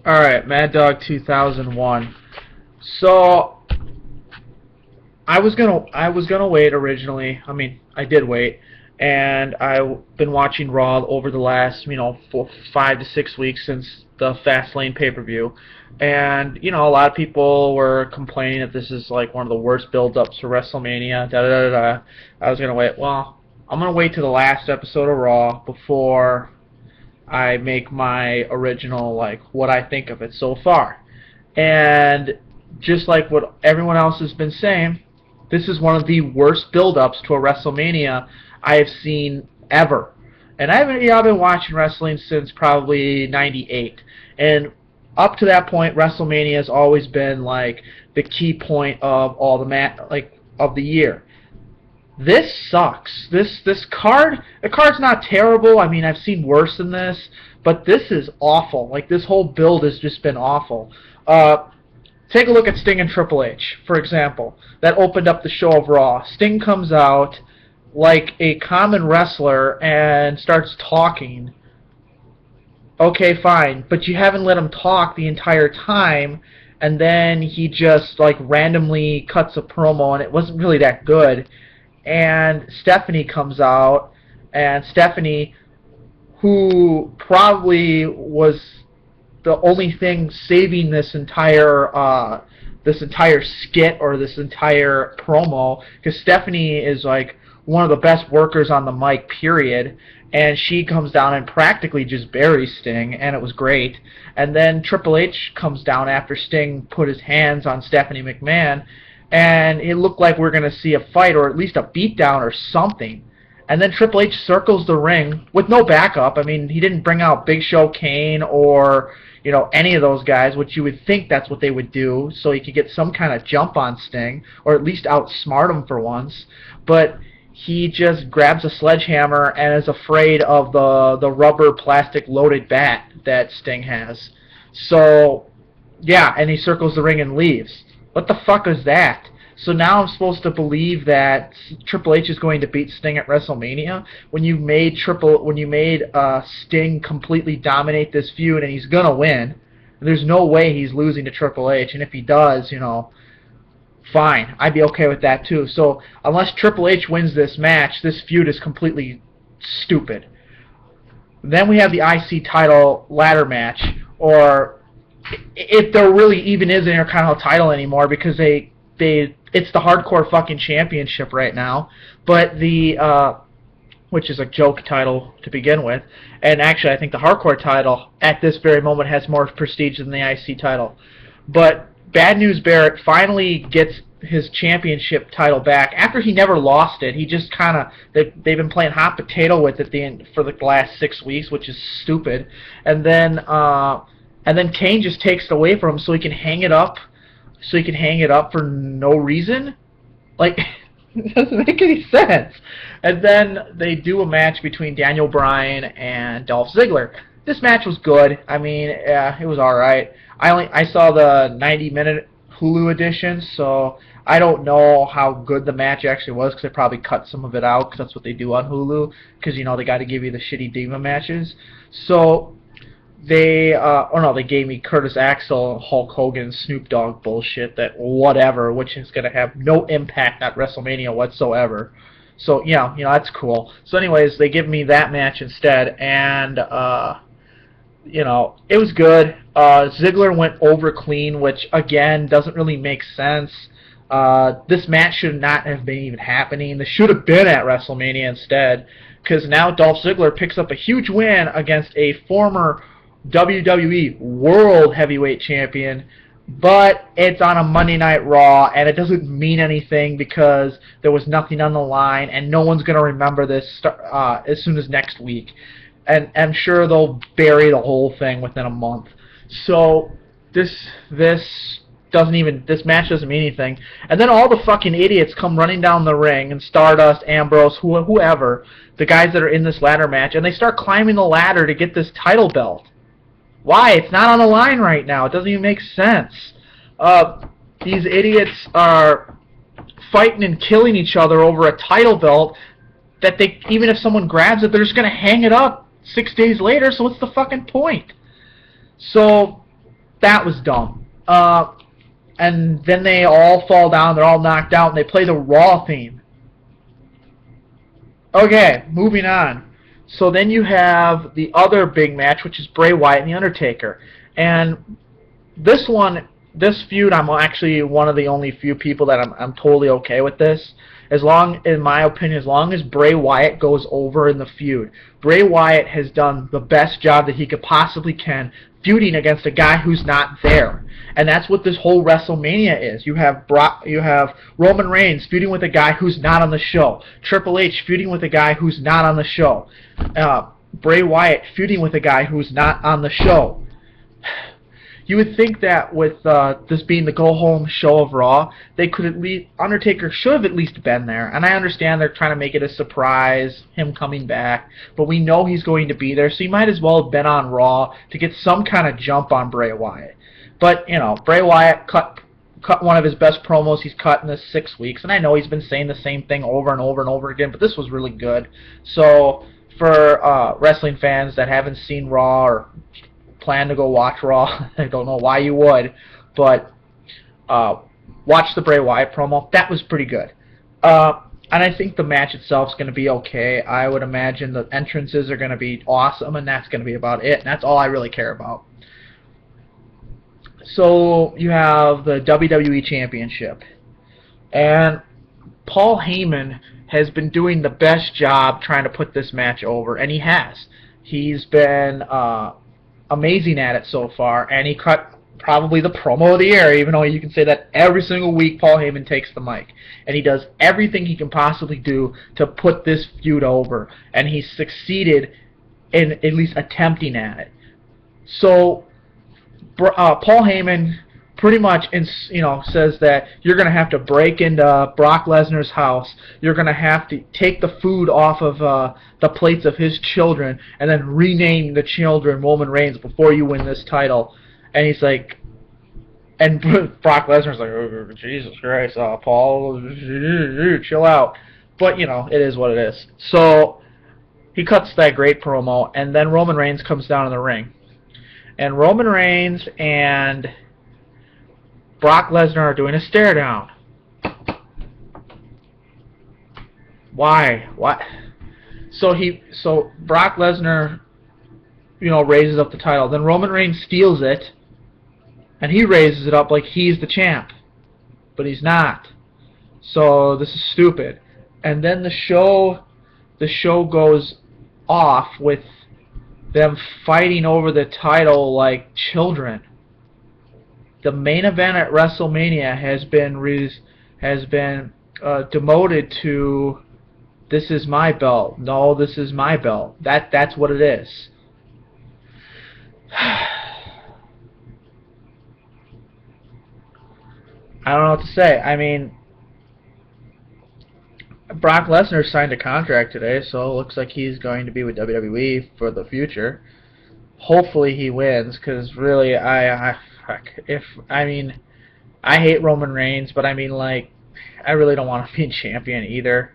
Alright, Mad Dog 2001. So I was gonna wait originally. I mean, I did wait, and I've been watching Raw over the last 5 to 6 weeks since the Fastlane pay-per-view, and a lot of people were complaining that this is like one of the worst build-ups for WrestleMania. Da da da da. I was gonna wait. Well, I'm gonna wait to the last episode of Raw before I make my original, like, what I think of it so far. And just like what everyone else has been saying, this is one of the worst build-ups to a WrestleMania I have seen ever. And I've been watching wrestling since probably '98. And up to that point, WrestleMania has always been like the key point of all of the year. This sucks. The card's not terrible. I mean, I've seen worse than this, but this is awful. Like, this whole build has just been awful. Take a look at Sting and Triple H, for example. That opened up the show of Raw. Sting comes out like a common wrestler and starts talking. Okay, fine, but you haven't let him talk the entire time, and then he just like randomly cuts a promo, and it wasn't really that good. And Stephanie comes out, and Stephanie, who probably was the only thing saving this entire skit or this entire promo, because Stephanie is like one of the best workers on the mic, period, and she comes down and practically just buries Sting, and it was great. And then Triple H comes down after Sting put his hands on Stephanie McMahon, and it looked like we're going to see a fight or at least a beatdown or something. And then Triple H circles the ring with no backup. I mean, he didn't bring out Big Show Kane or any of those guys, which you would think that's what they would do, so he could get some kind of jump on Sting, or at least outsmart him for once. But he just grabs a sledgehammer and is afraid of the rubber plastic loaded bat that Sting has. So, yeah, and he circles the ring and leaves. What the fuck is that? So now I'm supposed to believe that Triple H is going to beat Sting at WrestleMania when you made Sting completely dominate this feud, and he's gonna win. There's no way he's losing to Triple H, and if he does, fine, I'd be okay with that too. So unless Triple H wins this match, this feud is completely stupid. Then we have the IC title ladder match, or if there really even is an Intercontinental title anymore, because it's the hardcore fucking championship right now, but which is a joke title to begin with, and actually I think the hardcore title at this very moment has more prestige than the IC title. But Bad News Barrett finally gets his championship title back after he never lost it. He just kind of they've been playing hot potato with it for the last 6 weeks, which is stupid. And then Kane just takes it away from him so he can hang it up. So he can hang it up for no reason? Like, it doesn't make any sense. And then they do a match between Daniel Bryan and Dolph Ziggler. This match was good. I mean, it was alright. I saw the 90-minute Hulu edition, so I don't know how good the match actually was, because they probably cut some of it out, because that's what they do on Hulu, because, they got to give you the shitty Diva matches. So they gave me Curtis Axel, Hulk Hogan, Snoop Dogg bullshit, which is going to have no impact at WrestleMania whatsoever. So, that's cool. So anyways, they give me that match instead, and, it was good. Ziggler went over clean, which, again, doesn't really make sense. This match should not have been even happening. This should have been at WrestleMania instead, because now Dolph Ziggler picks up a huge win against a former WWE World Heavyweight Champion, but it's on a Monday Night Raw, and it doesn't mean anything because there was nothing on the line, and no one's going to remember this as soon as next week. And I'm sure they'll bury the whole thing within a month. So this match doesn't mean anything. And then all the fucking idiots come running down the ring, and Stardust, Ambrose, whoever, the guys that are in this ladder match, and they start climbing the ladder to get this title belt. Why? It's not on the line right now. It doesn't even make sense. These idiots are fighting and killing each other over a title belt that even if someone grabs it, they're just going to hang it up 6 days later, so what's the fucking point? So That was dumb. And then they all fall down, they're all knocked out, and they play the Raw theme. Okay, moving on. So then you have the other big match, which is Bray Wyatt and The Undertaker. And this feud, I'm actually one of the only few people that I'm totally okay with this. In my opinion, as long as Bray Wyatt goes over in the feud. Bray Wyatt has done the best job that he could possibly can feuding against a guy who's not there. And that's what this whole WrestleMania is. You have Roman Reigns feuding with a guy who's not on the show. Triple H feuding with a guy who's not on the show. Bray Wyatt feuding with a guy who's not on the show. You would think that with this being the go-home show of Raw, they could at least Undertaker should have at least been there. And I understand they're trying to make it a surprise, him coming back, but we know he's going to be there, so you might as well have been on Raw to get some kind of jump on Bray Wyatt. But you know, Bray Wyatt cut one of his best promos he's cut in the 6 weeks, and I know he's been saying the same thing over and over and over again, but this was really good. So for wrestling fans that haven't seen Raw or plan to go watch Raw, I don't know why you would, but watch the Bray Wyatt promo. That was pretty good. And I think the match itself is going to be okay. I would imagine the entrances are going to be awesome, and that's going to be about it. And that's all I really care about. So you have the WWE Championship. And Paul Heyman has been doing the best job trying to put this match over, and he has. He's been amazing at it so far, and he cut probably the promo of the year, even though you can say that every single week Paul Heyman takes the mic. And he does everything he can possibly do to put this feud over, and he's succeeded in at least attempting at it. So Paul Heyman pretty much says that you're going to have to break into Brock Lesnar's house. You're going to have to take the food off of the plates of his children and then rename the children Roman Reigns before you win this title. And he's like, and Brock Lesnar's like, oh, Jesus Christ, Paul, chill out. But, you know, it is what it is. So he cuts that great promo, and then Roman Reigns comes down in the ring. And Roman Reigns and Brock Lesnar are doing a stare down. Why? What? So Brock Lesnar, raises up the title. Then Roman Reigns steals it, and he raises it up like he's the champ, but he's not. So this is stupid. And then the show goes off with them fighting over the title like children. The main event at WrestleMania has been demoted to, this is my belt. No, this is my belt. That's what it is. I don't know what to say. I mean, Brock Lesnar signed a contract today, so it looks like he's going to be with WWE for the future. Hopefully he wins, because really, I hate Roman Reigns, but I really don't want to be champion either.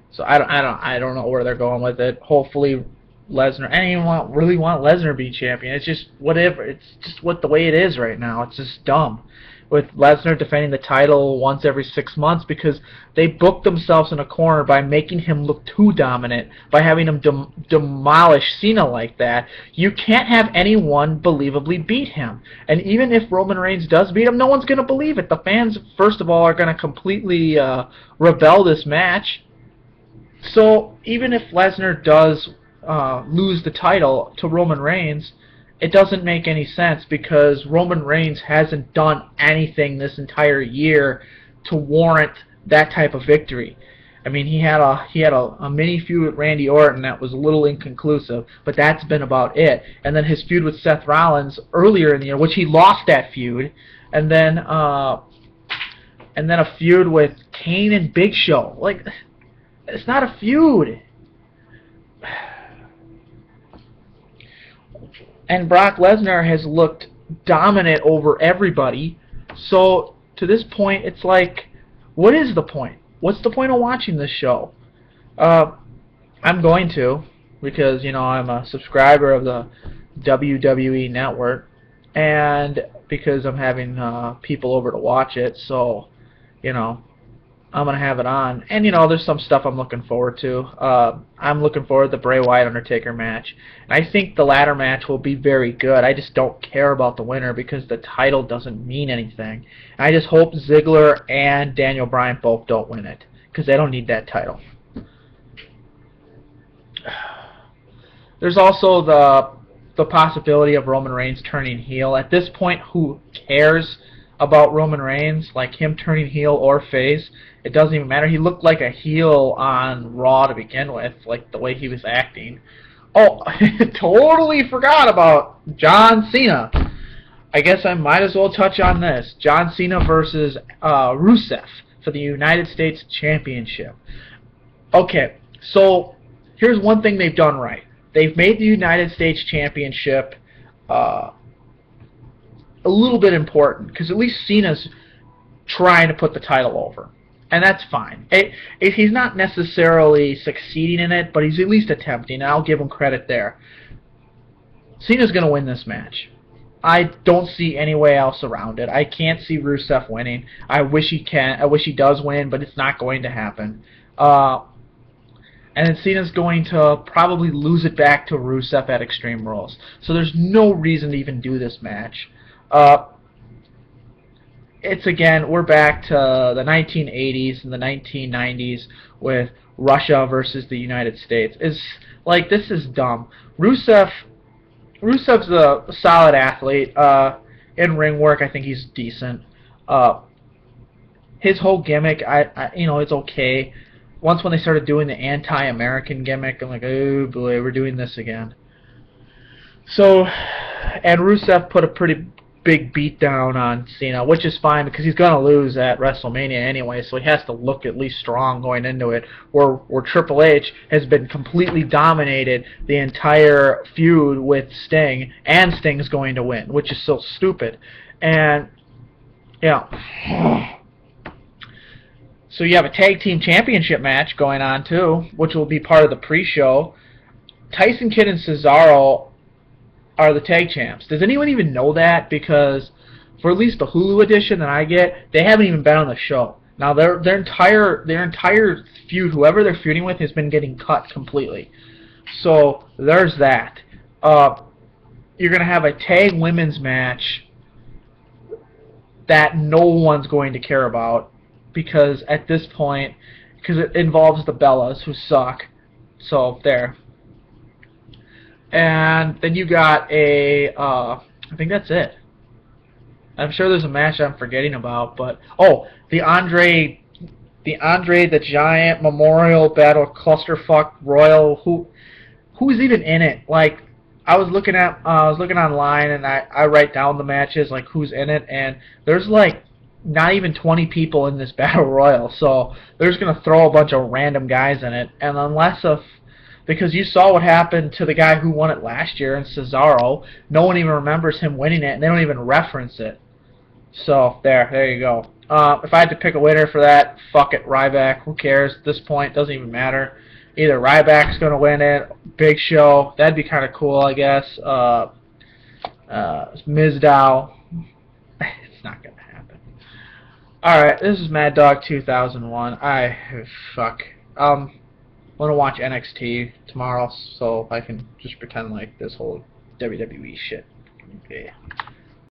So I don't know where they're going with it. Hopefully Lesnar, I don't even really want Lesnar to be champion. It's just whatever. It's just the way it is right now. It's just dumb. With Lesnar defending the title once every 6 months, because they booked themselves in a corner by making him look too dominant, by having him demolish Cena like that. You can't have anyone believably beat him. And even if Roman Reigns does beat him, no one's going to believe it. The fans, first of all, are going to completely rebel this match. So even if Lesnar does lose the title to Roman Reigns, it doesn't make any sense, because Roman Reigns hasn't done anything this entire year to warrant that type of victory. I mean, he had a mini feud with Randy Orton that was a little inconclusive, but that's been about it. And then his feud with Seth Rollins earlier in the year, which he lost that feud, and then a feud with Kane and Big Show. Like, it's not a feud. And Brock Lesnar has looked dominant over everybody. So to this point, it's like, what is the point? What's the point of watching this show? I'm going to, because I'm a subscriber of the WWE Network, and because I'm having people over to watch it. So, you know, I'm gonna have it on, and there's some stuff I'm looking forward to. I'm looking forward to the Bray Wyatt Undertaker match, and I think the latter match will be very good. I just don't care about the winner because the title doesn't mean anything. And I just hope Ziggler and Daniel Bryan both don't win it because they don't need that title. There's also the possibility of Roman Reigns turning heel. At this point, who cares about Roman Reigns, like him turning heel or face? It doesn't even matter. He looked like a heel on Raw to begin with, like the way he was acting. Oh, totally forgot about John Cena. I guess I might as well touch on this. John Cena versus Rusev for the United States Championship. Okay, so here's one thing they've done right. They've made the United States Championship a little bit important, because at least Cena's trying to put the title over. And that's fine. He's not necessarily succeeding in it, but he's at least attempting, and I'll give him credit there. Cena's going to win this match. I don't see any way else around it. I can't see Rusev winning. I wish he can. I wish he does win, but it's not going to happen. And then Cena's going to probably lose it back to Rusev at Extreme Rules. So there's no reason to even do this match. We're back to the 1980s and the 1990s with Russia versus the United States. This is dumb. Rusev's a solid athlete. In ring work, I think he's decent. His whole gimmick, it's okay. Once when they started doing the anti-American gimmick, I'm like, oh boy, we're doing this again. So, and Rusev put a pretty big beat down on Cena, which is fine because he's going to lose at WrestleMania anyway, so he has to look at least strong going into it, where Triple H has been completely dominated the entire feud with Sting, and Sting's going to win, which is so stupid. And, so you have a tag team championship match going on too, which will be part of the pre-show. Tyson Kidd and Cesaro are the tag champs. Does anyone even know that? Because for at least the Hulu edition that I get, they haven't even been on the show. Now their entire feud, whoever they're feuding with, has been getting cut completely. So there's that. You're gonna have a tag women's match that no one's going to care about, because at this point, because it involves the Bellas, who suck. So there. And then you got I think that's it. I'm sure there's a match I'm forgetting about, but the Andre the Giant Memorial Battle Clusterfuck Royal. Who's even in it? Like, I was looking online, and I write down the matches, like who's in it, and there's like not even 20 people in this battle royal, so they're just gonna throw a bunch of random guys in it, and because you saw what happened to the guy who won it last year in Cesaro, no one even remembers him winning it, and they don't even reference it. So there you go. If I had to pick a winner for that, fuck it, Ryback. Who cares? At this point, doesn't even matter. Either Ryback's gonna win it, Big Show. That'd be kind of cool, I guess. Mizdow. It's not gonna happen. All right, this is Mad Dog 2001. Fuck. I'm gonna watch NXT tomorrow, so I can just pretend like this whole WWE shit. Okay.